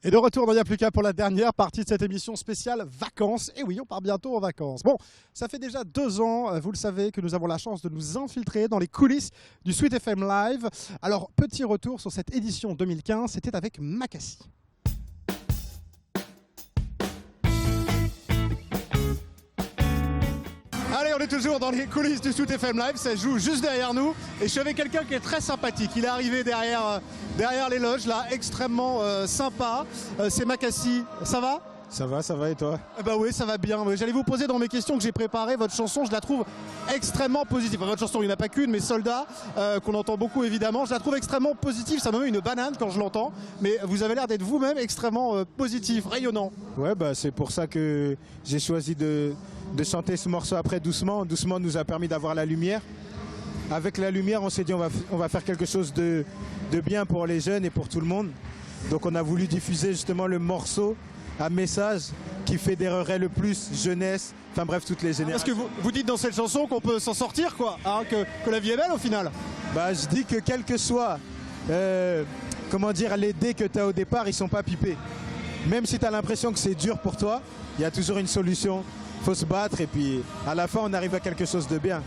Et de retour dans Y'a plus qu'à pour la dernière partie de cette émission spéciale vacances. Et oui, on part bientôt en vacances. Bon, ça fait déjà 2 ans, vous le savez, que nous avons la chance de nous infiltrer dans les coulisses du Sweet FM Live. Alors, petit retour sur cette édition 2015, c'était avec Makassi. Allez, on est toujours dans les coulisses du Sweet FM Live, ça joue juste derrière nous. Et je suis avec quelqu'un qui est très sympathique. Il est arrivé derrière les loges, là, extrêmement sympa. C'est Makassi. Ça va ? Ça va et toi? Bah oui, ça va bien. J'allais vous poser dans mes questions que j'ai préparées. Votre chanson, je la trouve extrêmement positive. Enfin, votre chanson, il n'y en a pas qu'une, mais Soldat, qu'on entend beaucoup évidemment, je la trouve extrêmement positive. Ça me met une banane quand je l'entends. Mais vous avez l'air d'être vous-même extrêmement positif, rayonnant. Ouais, bah c'est pour ça que j'ai choisi de chanter ce morceau après Doucement. Doucement nous a permis d'avoir la lumière. Avec la lumière, on s'est dit on va faire quelque chose de bien pour les jeunes et pour tout le monde. Donc on a voulu diffuser justement le morceau un message qui fédérerait le plus jeunesse, enfin bref, toutes les générations. Parce que vous dites dans cette chanson qu'on peut s'en sortir, quoi, hein, que la vie est belle au final. Bah je dis que quel que soit, les dés que tu as au départ, ils sont pas pipés. Même si tu as l'impression que c'est dur pour toi, il y a toujours une solution. Il faut se battre et puis à la fin on arrive à quelque chose de bien.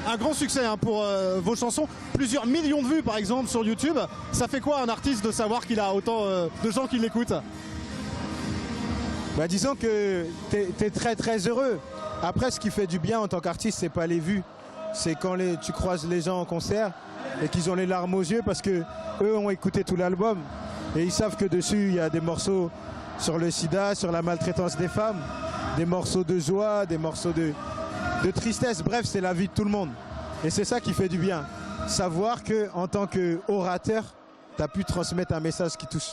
Un grand succès hein, pour vos chansons, plusieurs millions de vues par exemple sur YouTube. Ça fait quoi un artiste de savoir qu'il a autant de gens qui l'écoutent? Bah disons que t'es très très heureux. Après ce qui fait du bien en tant qu'artiste, c'est pas les vues. C'est quand tu croises les gens en concert et qu'ils ont les larmes aux yeux parce que eux ont écouté tout l'album et ils savent que dessus il y a des morceaux sur le sida, sur la maltraitance des femmes, des morceaux de joie, des morceaux de tristesse. Bref, c'est la vie de tout le monde. Et c'est ça qui fait du bien. Savoir qu'en tant qu'orateur, tu as pu transmettre un message qui touche.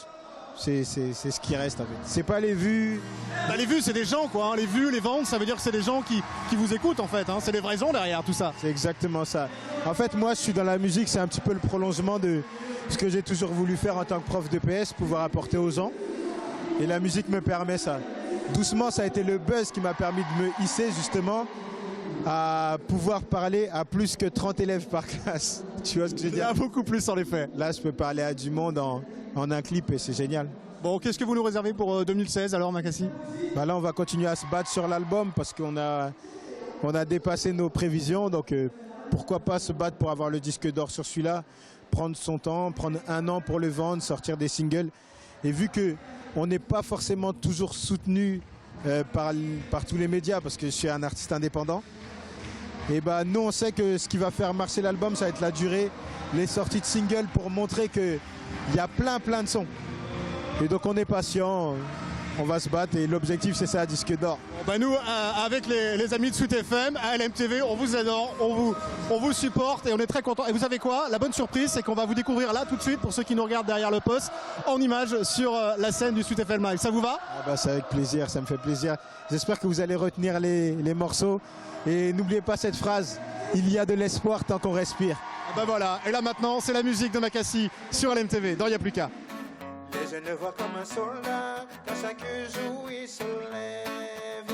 C'est ce qui reste en fait. C'est pas les vues. Bah, les vues, c'est des gens quoi. Hein. Les vues, les ventes, ça veut dire que c'est des gens qui vous écoutent en fait. Hein. C'est des vrais gens derrière tout ça. C'est exactement ça. En fait, moi, je suis dans la musique, c'est un petit peu le prolongement de ce que j'ai toujours voulu faire en tant que prof de PS, pouvoir apporter aux gens. Et la musique me permet ça. Doucement, ça a été le buzz qui m'a permis de me hisser justement à pouvoir parler à plus que 30 élèves par classe. Tu vois ce que je veux dire? Il y a beaucoup plus en effet. Là, je peux parler à du monde en un clip et c'est génial. Bon, qu'est-ce que vous nous réservez pour 2016 alors, Makassi? Bah là, on va continuer à se battre sur l'album parce qu'on a dépassé nos prévisions. Donc, pourquoi pas se battre pour avoir le disque d'or sur celui-là, prendre son temps, prendre 1 an pour le vendre, sortir des singles. Et vu qu'on n'est pas forcément toujours soutenu par tous les médias parce que je suis un artiste indépendant, et bah nous on sait que ce qui va faire marcher l'album, ça va être la durée, les sorties de singles pour montrer qu'il y a plein de sons. Et donc on est patient, on va se battre et l'objectif c'est ça, disque d'or. Bon, bah nous, avec les amis de Sweet FM, à LMTV, on vous adore, on vous supporte et on est très contents. Et vous savez quoi? La bonne surprise, c'est qu'on va vous découvrir là tout de suite, pour ceux qui nous regardent derrière le poste, en images sur la scène du Sweet FM Live. Ça vous va? Ah bah, c'est avec plaisir, ça me fait plaisir. J'espère que vous allez retenir les morceaux. Et n'oubliez pas cette phrase, il y a de l'espoir tant qu'on respire. Ah bah voilà, et là maintenant, c'est la musique de Makassi sur LMTV, dans Y'a plus qu'à. Les jeunes le voient comme un soldat, quand chaque jour il se lève.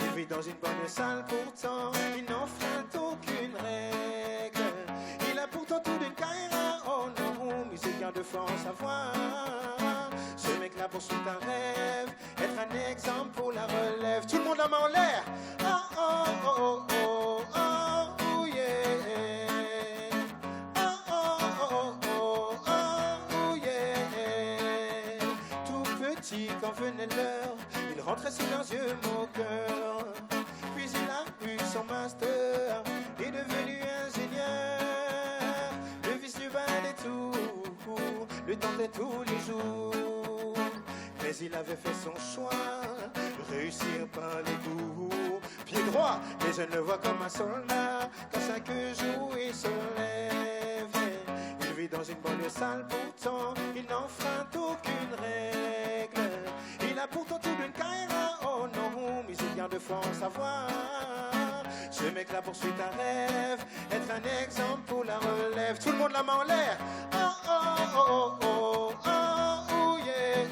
Il vit dans une bonne salle, pourtant il n'enfreint aucune règle. Il a pourtant tout d'une carrière, oh non, musicien de France à voir. Ce mec-là poursuit un rêve, être un exemple pour la relève. Tout le monde la main en l'air. Oh oh oh oh oh oh oh yeah. Oh oh oh oh oh oh yeah. Tout petit quand venait l'heure, il rentrait sous leurs yeux moqueurs. Puis il a eu son master, est devenu ingénieur. Le vice du bal et tout, le tentait tous les jours. Mais il avait fait son choix, réussir par les coups. Pied droit, les jeunes le voient comme un soldat, quand chaque jour il se lève. Il vit dans une banlieue sale, pourtant il n'enfreint aucune règle. Il a pourtant tout d'une carrière, oh non, musicien de France à voir. Ce mec-là poursuit un rêve, être un exemple pour la relève. Tout le monde la main en l'air. Oh oh oh oh oh oh oh yeah.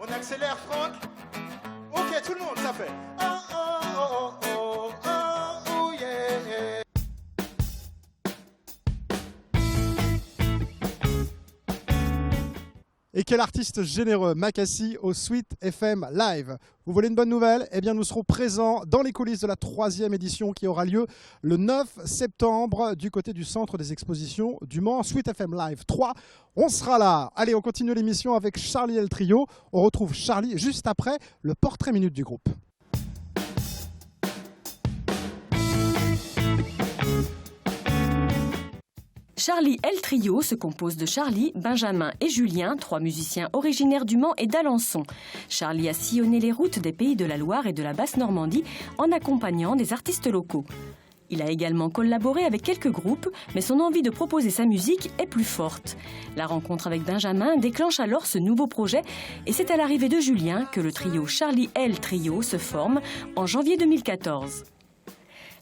On accélère, Franck. Ok, tout le monde, ça fait. Oh oh oh oh oh oh yeah. Et quel artiste généreux, Makassi au Sweet FM Live. Vous voulez une bonne nouvelle? Eh bien, nous serons présents dans les coulisses de la 3e édition qui aura lieu le 9 septembre du côté du centre des expositions du Mans. Sweet FM Live 3, on sera là. Allez, on continue l'émission avec Charlie et le trio. On retrouve Charlie juste après le portrait minute du groupe. Charlie et le trio se compose de Charlie, Benjamin et Julien, 3 musiciens originaires du Mans et d'Alençon. Charlie a sillonné les routes des pays de la Loire et de la Basse-Normandie en accompagnant des artistes locaux. Il a également collaboré avec quelques groupes, mais son envie de proposer sa musique est plus forte. La rencontre avec Benjamin déclenche alors ce nouveau projet et c'est à l'arrivée de Julien que le trio Charlie et le trio se forme en janvier 2014.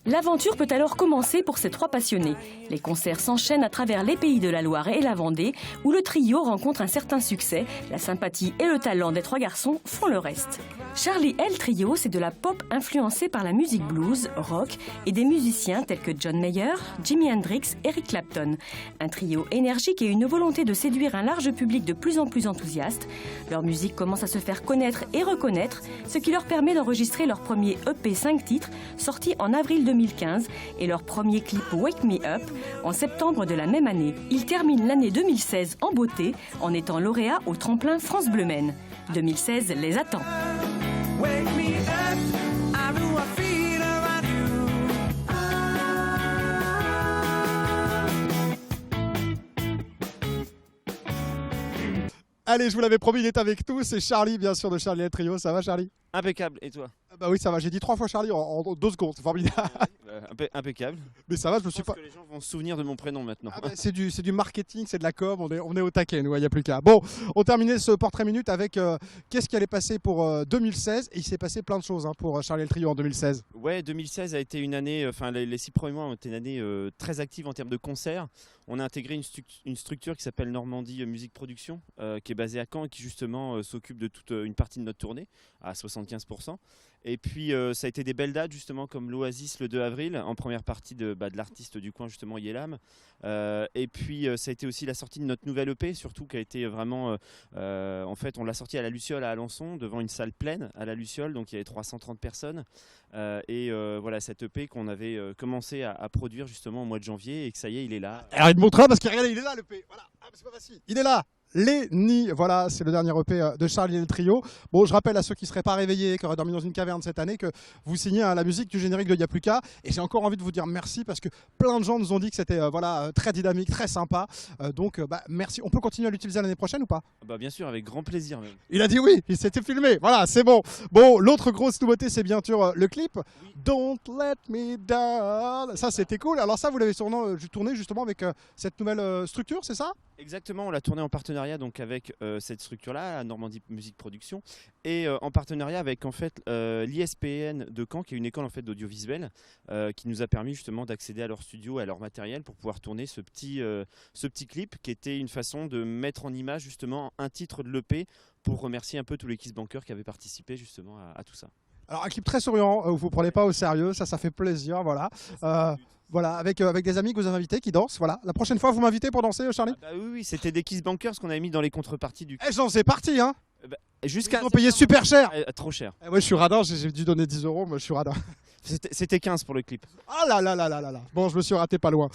L'aventure peut alors commencer pour ces 3 passionnés. Les concerts s'enchaînent à travers les pays de la Loire et la Vendée, où le trio rencontre un certain succès. La sympathie et le talent des 3 garçons font le reste. Charlie et le trio, c'est de la pop influencée par la musique blues, rock et des musiciens tels que John Mayer, Jimi Hendrix, Eric Clapton. Un trio énergique et une volonté de séduire un large public de plus en plus enthousiaste. Leur musique commence à se faire connaître et reconnaître, ce qui leur permet d'enregistrer leur premier EP 5 titres, sorti en avril 2015, et leur premier clip Wake Me Up en septembre de la même année. Ils terminent l'année 2016 en beauté en étant lauréats au tremplin France Bleu Maine. 2016 les attend. Wake me up, how do I feel around you? Allez, je vous l'avais promis, il est avec nous. C'est Charlie, bien sûr, de Charlie et le trio. Ça va, Charlie? Impeccable, et toi? Bah oui, ça va. J'ai dit 3 fois Charlie en 2 secondes. C'est formidable. Impeccable. Mais ça va, je me Je suis pense pas. que les gens vont se souvenir de mon prénom maintenant. Ah bah, c'est du marketing, c'est de la com, on est au taquet, nous, il n'y a plus qu'à. Bon, on terminait ce portrait minute avec qu'est-ce qui allait passer pour 2016, et il s'est passé plein de choses pour Charlie et le trio en 2016. Ouais, 2016 a été une année, enfin les 6 premiers mois ont été une année très active en termes de concerts. On a intégré une structure qui s'appelle Normandie Musique Production, qui est basée à Caen et qui justement s'occupe de toute une partie de notre tournée, à 75%. Et puis ça a été des belles dates justement comme l'Oasis le 2 avril en première partie de l'artiste du coin justement Yelam. Et puis ça a été aussi la sortie de notre nouvelle EP surtout qui a été vraiment en fait on l'a sorti à la Luciole à Alençon devant une salle pleine à la Luciole, donc il y avait 330 personnes. Voilà cette EP qu'on avait commencé à produire justement au mois de janvier et que ça y est il est là. Alors il me montrera parce qu'il regardez, il est là le P. Voilà, ah, c'est pas facile. Il est là. Les Nids, voilà, c'est le dernier EP de Charlie et le trio. Bon, je rappelle à ceux qui ne seraient pas réveillés, qui auraient dormi dans une caverne cette année, que vous signez la musique du générique de Y'a plus qu'à. Et j'ai encore envie de vous dire merci parce que plein de gens nous ont dit que c'était très dynamique, très sympa. Donc, merci. On peut continuer à l'utiliser l'année prochaine ou pas? Bah bien sûr, avec grand plaisir même. Il a dit oui, il s'était filmé. Voilà, c'est bon. Bon, l'autre grosse nouveauté, c'est bien sûr le clip. Oui. Don't let me down. Ça, c'était cool. Alors ça, vous l'avez tourné justement avec cette nouvelle structure, c'est ça? Exactement, on l'a tourné en partenariat donc avec cette structure-là, la Normandie Musique Production, et en partenariat avec en fait l'ISPN de Caen, qui est une école en fait d'audiovisuel, qui nous a permis justement d'accéder à leur studio, à leur matériel pour pouvoir tourner ce petit clip, qui était une façon de mettre en image justement un titre de l'EP pour remercier un peu tous les Kiss Bankers qui avaient participé justement à tout ça. Alors un clip très souriant, vous ne prenez pas au sérieux, ça fait plaisir, voilà. Voilà, avec des amis que vous avez invités qui dansent. Voilà. La prochaine fois, vous m'invitez pour danser, Charlie? Oui, c'était des Kiss Bankers qu'on avait mis dans les contreparties du. J'en sais parti, hein. Jusqu'à. Ils ont payé super cher. Trop cher. Moi, je suis radin, j'ai dû donner 10 €, moi, je suis radin. C'était 15 pour le clip. Ah là là là là là là. Bon, je me suis raté pas loin.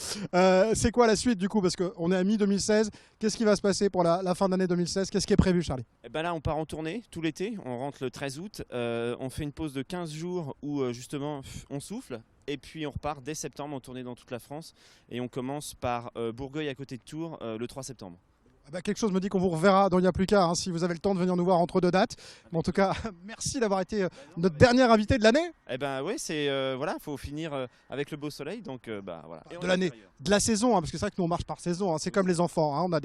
C'est quoi la suite du coup? Parce qu'on est à mi-2016. Qu'est-ce qui va se passer pour la fin d'année 2016? Qu'est-ce qui est prévu, Charlie? Là, on part en tournée tout l'été. On rentre le 13 août. On fait une pause de 15 jours où justement on souffle. Et puis on repart dès septembre en tournée dans toute la France. Et on commence par Bourgueil à côté de Tours le 3 septembre. Quelque chose me dit qu'on vous reverra dans Y'a plus qu'à, si vous avez le temps de venir nous voir entre 2 dates. Mais en tout cas, merci d'avoir été notre dernier invité de l'année. Oui, c'est voilà, faut finir avec le beau soleil, donc voilà. De l'année, de la saison, parce que c'est vrai que nous on marche par saison. C'est comme les enfants, on a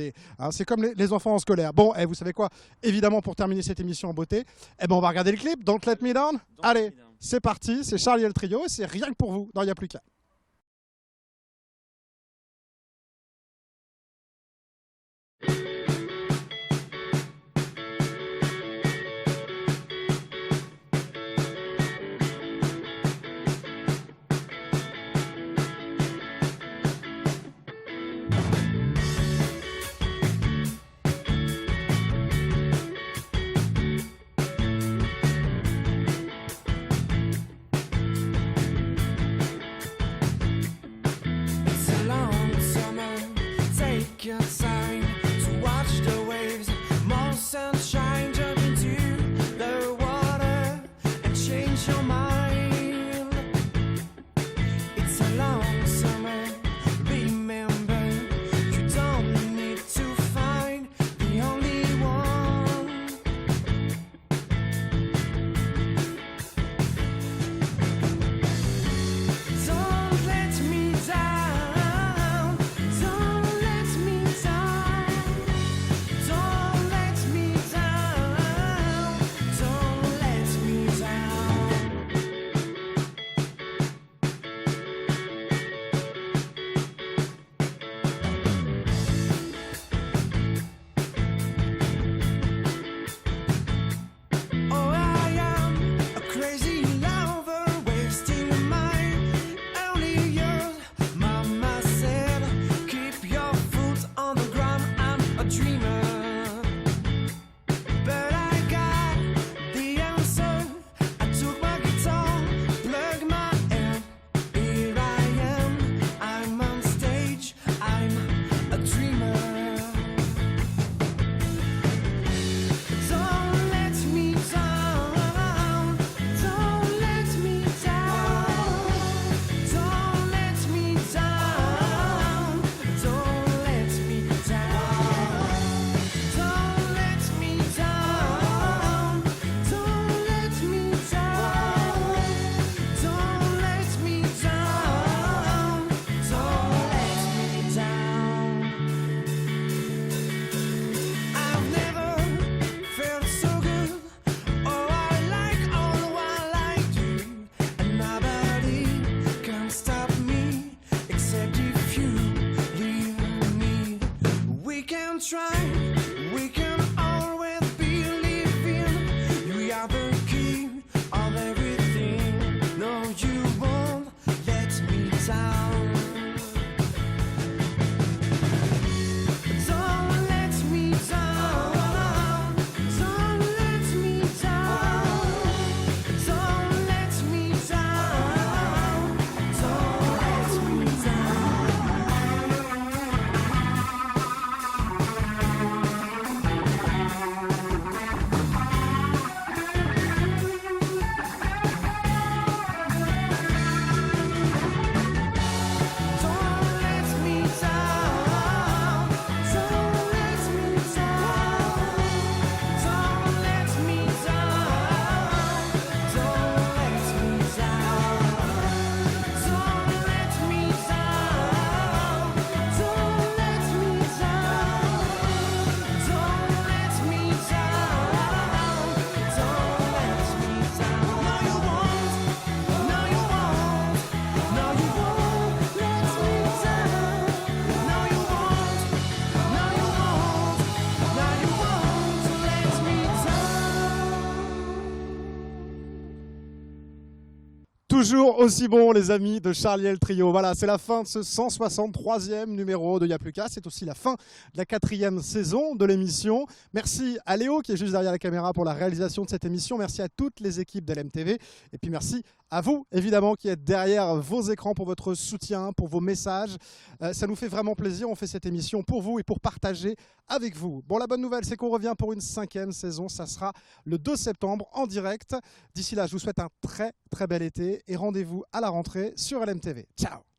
c'est comme les enfants en scolaire. Bon, vous savez quoi? Évidemment, pour terminer cette émission en beauté, on va regarder le clip. Don't Let Me Down. Allez, c'est parti. C'est Charlie et le trio et c'est rien que pour vous dans Y'a plus qu'à. Toujours aussi bon, les amis de Charlie et le trio. Voilà, c'est la fin de ce 163e numéro de Y'a plus qu'à. C'est aussi la fin de la 4e saison de l'émission. Merci à Léo qui est juste derrière la caméra pour la réalisation de cette émission. Merci à toutes les équipes d'LMTV. Et puis merci à vous, évidemment, qui êtes derrière vos écrans pour votre soutien, pour vos messages. Ça nous fait vraiment plaisir. On fait cette émission pour vous et pour partager avec vous. Bon, la bonne nouvelle, c'est qu'on revient pour une 5e saison. Ça sera le 2 septembre en direct. D'ici là, je vous souhaite un très, très bel été et rendez-vous à la rentrée sur LMTV. Ciao!